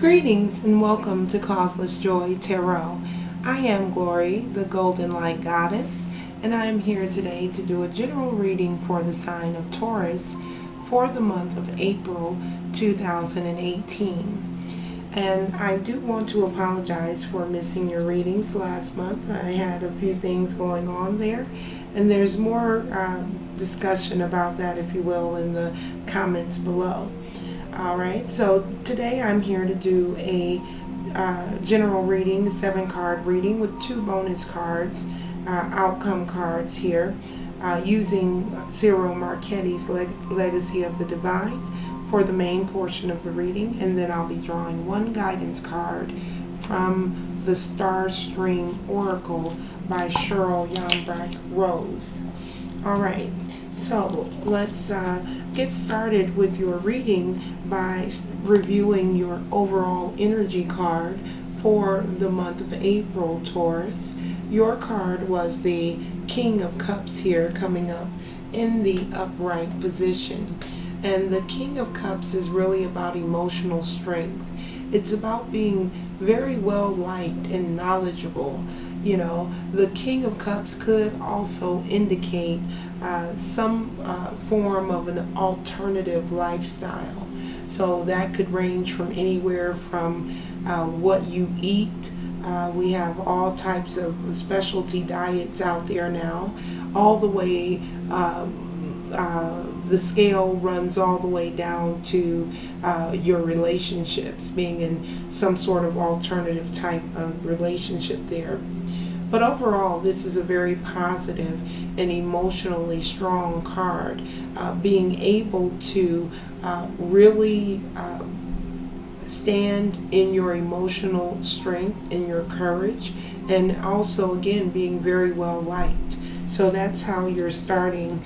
Greetings and welcome to Causeless Joy Tarot. I am Glory, the Golden Light Goddess, and I am here today to do a general reading for the sign of Taurus for the month of April 2018. And I do want to apologize for missing your readings last month. I had a few things going on there, and there's more discussion about that, if you will, in the comments below. Alright, so today I'm here to do a general reading, the 7-card reading with 2 bonus cards, outcome cards here, using Cyril Marchetti's Legacy of the Divine for the main portion of the reading, and then I'll be drawing 1 guidance card from the Star Stream Oracle by Cheryl Yambrecht Rose. Alright, so let's get started with your reading by reviewing your overall energy card for the month of April, Taurus. Your card was the King of Cups here, coming up in the upright position. And the King of Cups is really about emotional strength. It's about being very well liked and knowledgeable. You know, the King of Cups could also indicate some form of an alternative lifestyle. So that could range from anywhere from what you eat. We have all types of specialty diets out there now, all the way the scale runs all the way down to your relationships, being in some sort of alternative type of relationship there. But overall, this is a very positive and emotionally strong card, being able to really stand in your emotional strength and your courage, and also again being very well liked. So that's how you're starting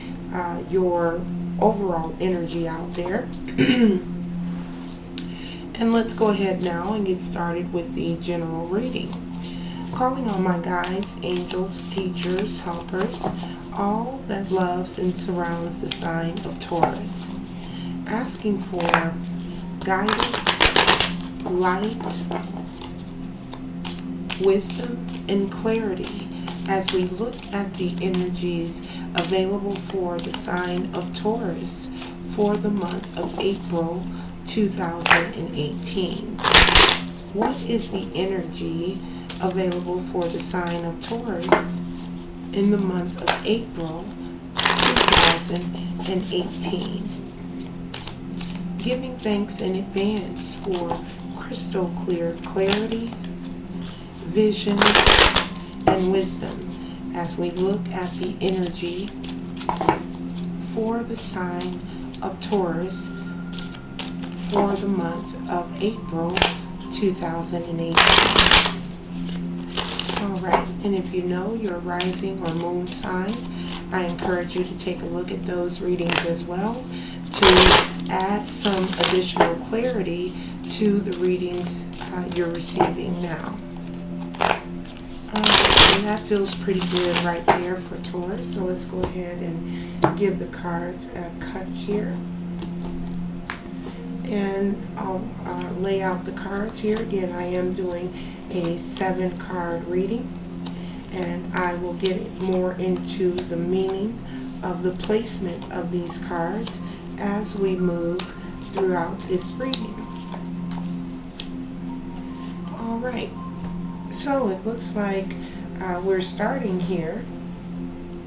your overall energy out there. And let's go ahead now and get started with the general reading. Calling on my guides, angels, teachers, helpers, all that loves and surrounds the sign of Taurus. Asking for guidance, light, wisdom, and clarity as we look at the energies available for the sign of Taurus for the month of April 2018. What is the energy available for the sign of Taurus in the month of April 2018? Giving thanks in advance for crystal clear clarity, vision, and wisdom as we look at the energy for the sign of Taurus for the month of April 2018. Alright, and if you know your rising or moon sign, I encourage you to take a look at those readings as well to add some additional clarity to the readings you're receiving now. Alright, and that feels pretty good right there for Taurus. So let's go ahead and give the cards a cut here. And I'll lay out the cards here. Again, I am doing a 7-card reading, and I will get more into the meaning of the placement of these cards as we move throughout this reading. Alright, so it looks like we're starting here,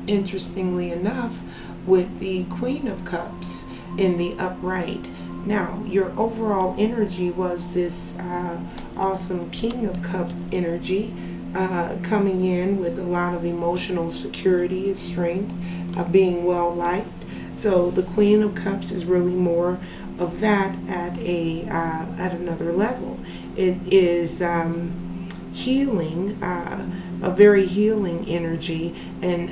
interestingly enough, with the Queen of Cups in the upright. Now, your overall energy was this awesome King of Cups energy, coming in with a lot of emotional security and strength, being well liked. So the Queen of Cups is really more of that at another level. It is healing, a very healing energy, and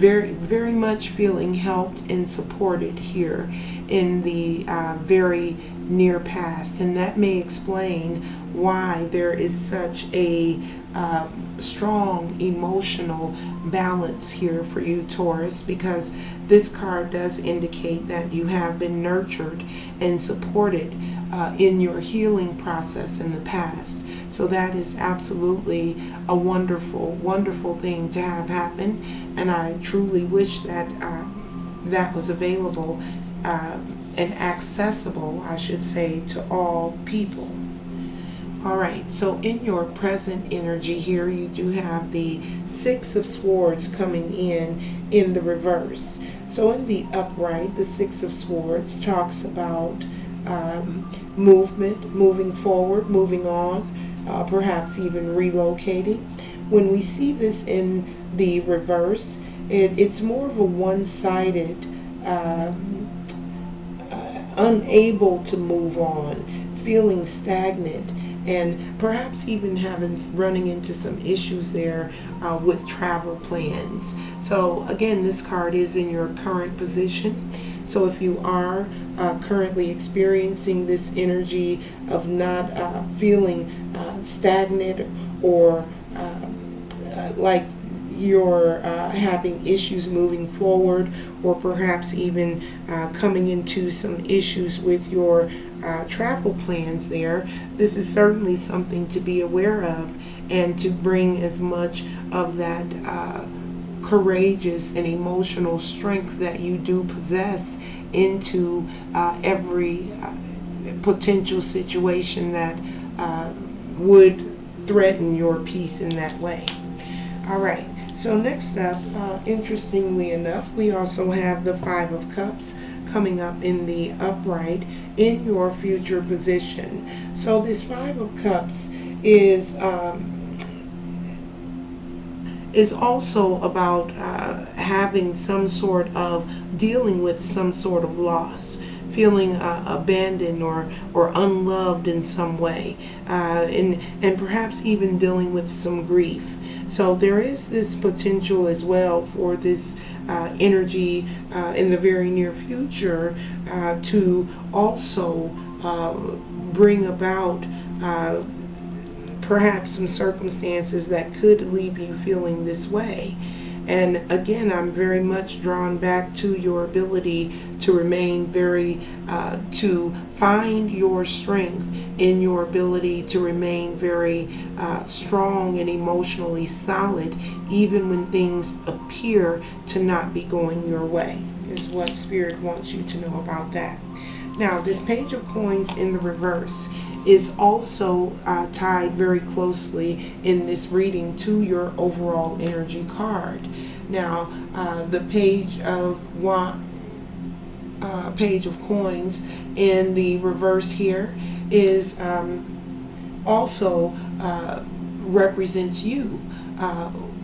very much feeling helped and supported here in the very near past, and that may explain why there is such a strong emotional balance here for you, Taurus, because this card does indicate that you have been nurtured and supported in your healing process in the past. So that is absolutely a wonderful, wonderful thing to have happen, and I truly wish that that was available and accessible, I should say, to all people. All right, so in your present energy here, you do have the Six of Swords coming in the reverse. So in the upright, the Six of Swords talks about movement, moving forward, moving on, perhaps even relocating. When we see this in the reverse, it's more of a one-sided, unable to move on, feeling stagnant, and perhaps even running into some issues there with travel plans. So again, this card is in your current position. So if you are currently experiencing this energy of not feeling stagnant, or like you're having issues moving forward, or perhaps even coming into some issues with your travel plans there, this is certainly something to be aware of, and to bring as much of that courageous and emotional strength that you do possess into every potential situation that would threaten your peace in that way. All right, so next up, interestingly enough, we also have the Five of Cups coming up in the upright in your future position. So this Five of Cups is also about having some sort of dealing with some sort of loss, feeling abandoned or unloved in some way, and perhaps even dealing with some grief. So there is this potential as well for this energy in the very near future to also bring about perhaps some circumstances that could leave you feeling this way. And again, I'm very much drawn back to your ability to remain to find your strength in your ability to remain very strong and emotionally solid, even when things appear to not be going your way, is what Spirit wants you to know about that. Now, this Page of Coins in the reverse is also tied very closely in this reading to your overall energy card. Now, the Page of Coins in the reverse here is also represents you.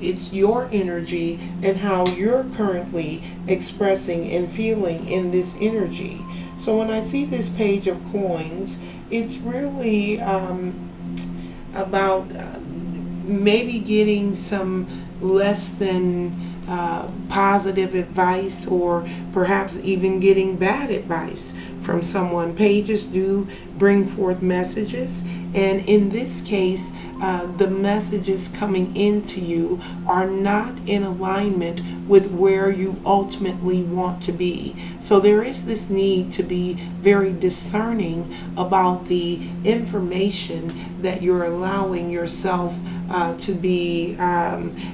It's your energy and how you're currently expressing and feeling in this energy. So when I see this Page of Coins, it's really about maybe getting some less than positive advice, or perhaps even getting bad advice from someone. Pages do bring forth messages, and in this case, the messages coming into you are not in alignment with where you ultimately want to be. So there is this need to be very discerning about the information that you're allowing yourself to be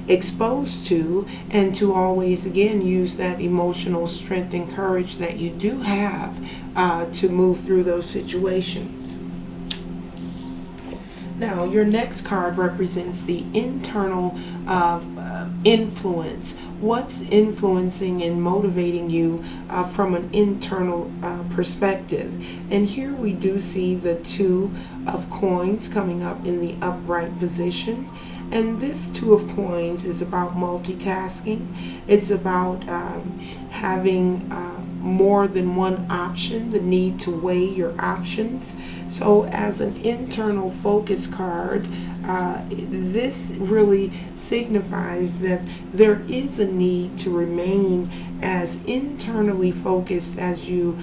exposed to, and to always again use that emotional strength and courage that you do have to move through those situations. Now, your next card represents the internal influence. What's influencing and motivating you from an internal perspective? And here we do see the Two of Coins coming up in the upright position. And this Two of Coins is about multitasking. It's about having more than one option, the need to weigh your options. So as an internal focus card, this really signifies that there is a need to remain as internally focused as you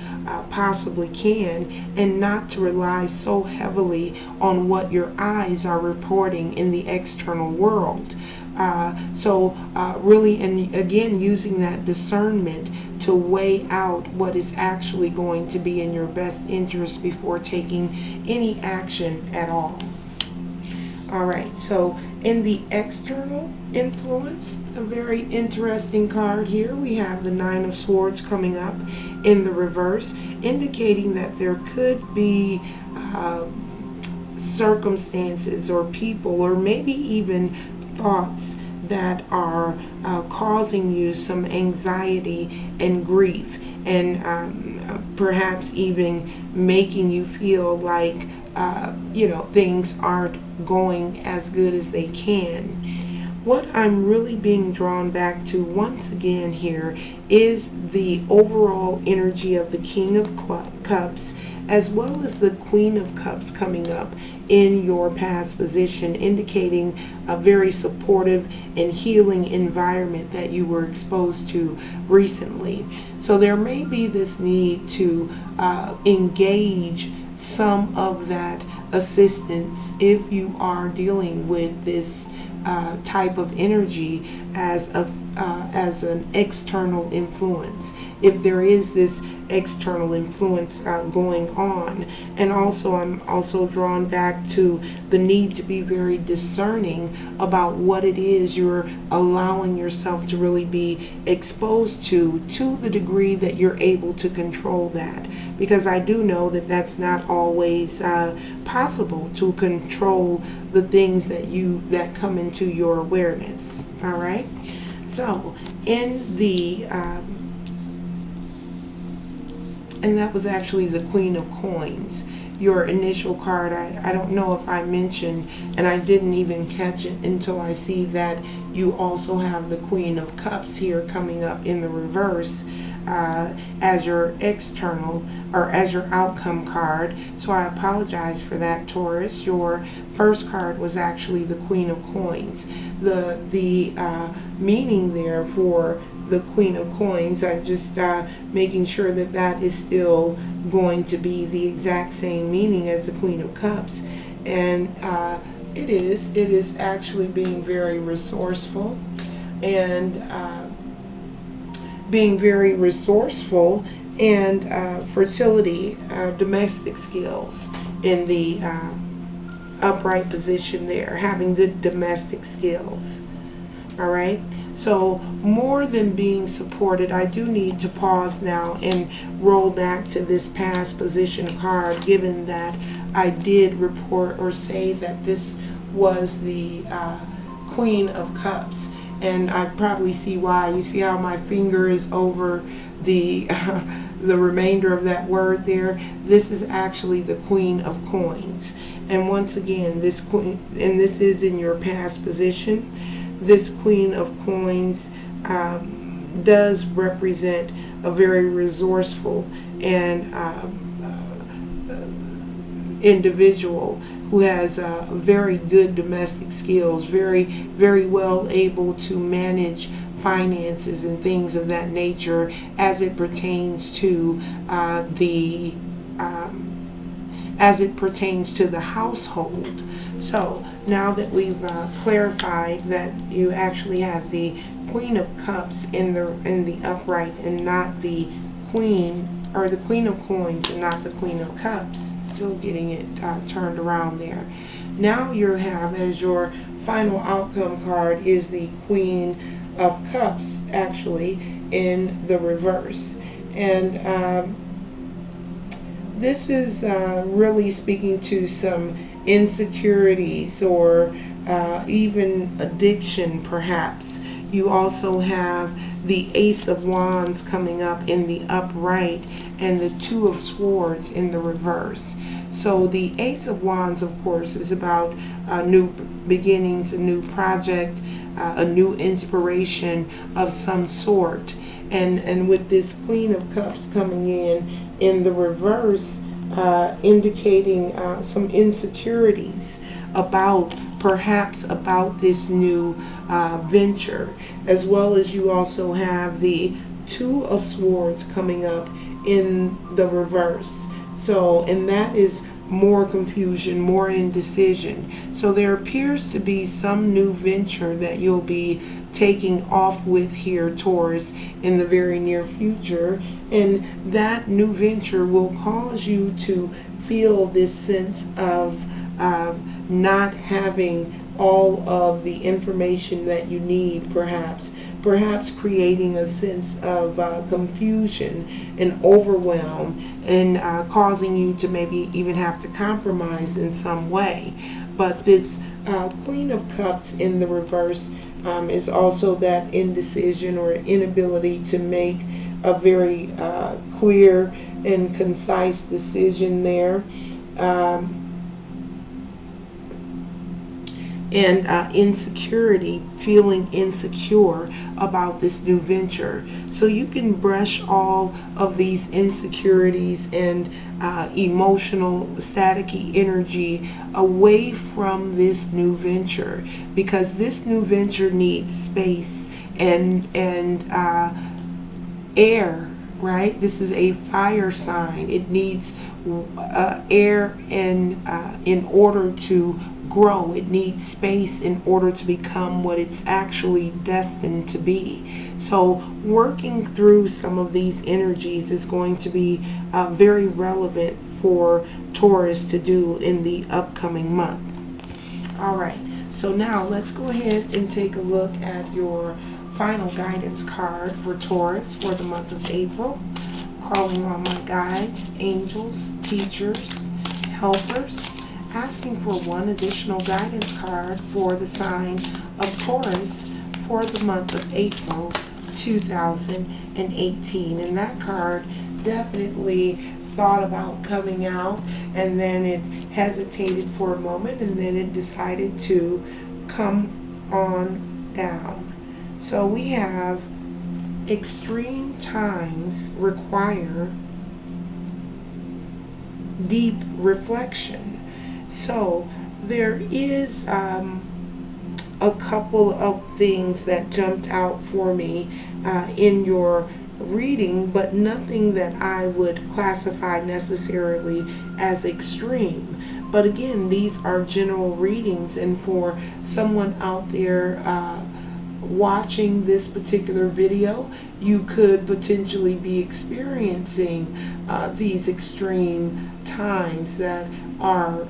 possibly can, and not to rely so heavily on what your eyes are reporting in the external world. Really, and again, using that discernment to weigh out what is actually going to be in your best interest before taking any action at all. All right, so in the external influence, a very interesting card here. We have the Nine of Swords coming up in the reverse, indicating that there could be circumstances or people, or maybe even thoughts that are causing you some anxiety and grief, and perhaps even making you feel like things aren't going as good as they can. What I'm really being drawn back to once again here is the overall energy of the King of Cups, as well as the Queen of Cups coming up in your past position, indicating a very supportive and healing environment that you were exposed to recently. So there may be this need to engage some of that assistance if you are dealing with this type of energy as an external influence, if there is this external influence going on. And also, I'm also drawn back to the need to be very discerning about what it is you're allowing yourself to really be exposed to the degree that you're able to control that, because I do know that that's not always possible to control the things that come into your awareness. All right, so in the and that was actually the Queen of Coins, your initial card. I don't know if I mentioned, and I didn't even catch it until I see that you also have the Queen of Cups here coming up in the reverse as your external, or as your outcome card. So I apologize for that, Taurus. Your first card was actually the Queen of Coins. The meaning there for the Queen of Coins, I'm just making sure that that is still going to be the exact same meaning as the Queen of Cups. And it is actually being very resourceful, and fertility, domestic skills in the upright position there, having good domestic skills. All right, so more than being supported, I do need to pause now and roll back to this past position card, given that I did report or say that this was the Queen of Cups. And I probably see why. You see how my finger is over the remainder of that word there? This is actually the Queen of Coins. And once again, this queen, and this is in your past position, this Queen of Coins does represent a very resourceful and individual who has very good domestic skills, very, very well able to manage finances and things of that nature as it pertains to the household. So now that we've clarified that you actually have the Queen of Cups in the upright, and not the Queen, or the Queen of Coins and not the Queen of Cups, still getting it turned around there. Now you have, as your final outcome card, is the Queen of Cups, actually in the reverse. And this is really speaking to some insecurities, or even addiction perhaps. You also have the Ace of Wands coming up in the upright, and the Two of Swords in the reverse. So the Ace of Wands, of course, is about new beginnings, a new project, a new inspiration of some sort. And with this Queen of Cups coming in the reverse, indicating some insecurities perhaps about this new venture, as well as you also have the Two of Swords coming up in the reverse. So, and that is more confusion, more indecision. So there appears to be some new venture that you'll be taking off with here, Taurus, in the very near future. And that new venture will cause you to feel this sense of not having all of the information that you need, perhaps creating a sense of confusion and overwhelm, and causing you to maybe even have to compromise in some way. But this Queen of Cups in the reverse is also that indecision or inability to make a very clear and concise decision there. And insecurity, feeling insecure about this new venture. So you can brush all of these insecurities and emotional staticky energy away from this new venture, because this new venture needs space and air, right? This is a fire sign. It needs air and in order to grow. It needs space in order to become what it's actually destined to be. So working through some of these energies is going to be very relevant for Taurus to do in the upcoming month. All right, so now let's go ahead and take a look at your final guidance card for Taurus for the month of April. Calling on my guides, angels, teachers, helpers, asking for one additional guidance card for the sign of Taurus for the month of April 2018. And that card definitely thought about coming out, and then it hesitated for a moment, and then it decided to come on down. So we have extreme times require deep reflection. So there is a couple of things that jumped out for me in your reading, but nothing that I would classify necessarily as extreme. But again, these are general readings, and for someone out there watching this particular video, you could potentially be experiencing these extreme times that are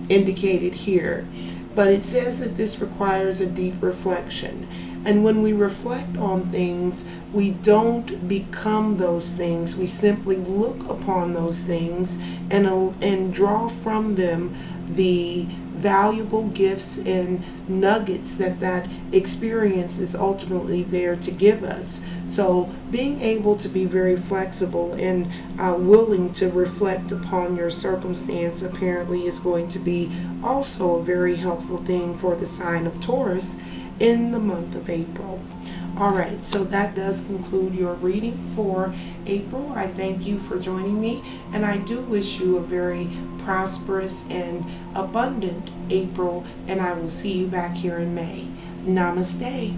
indicated here. But it says that this requires a deep reflection. And when we reflect on things, we don't become those things. We simply look upon those things and draw from them the valuable gifts and nuggets that experience is ultimately there to give us. So being able to be very flexible and willing to reflect upon your circumstance apparently is going to be also a very helpful thing for the sign of Taurus in the month of April. All right, so that does conclude your reading for April. I thank you for joining me, and I do wish you a very prosperous and abundant April, and I will see you back here in May. Namaste.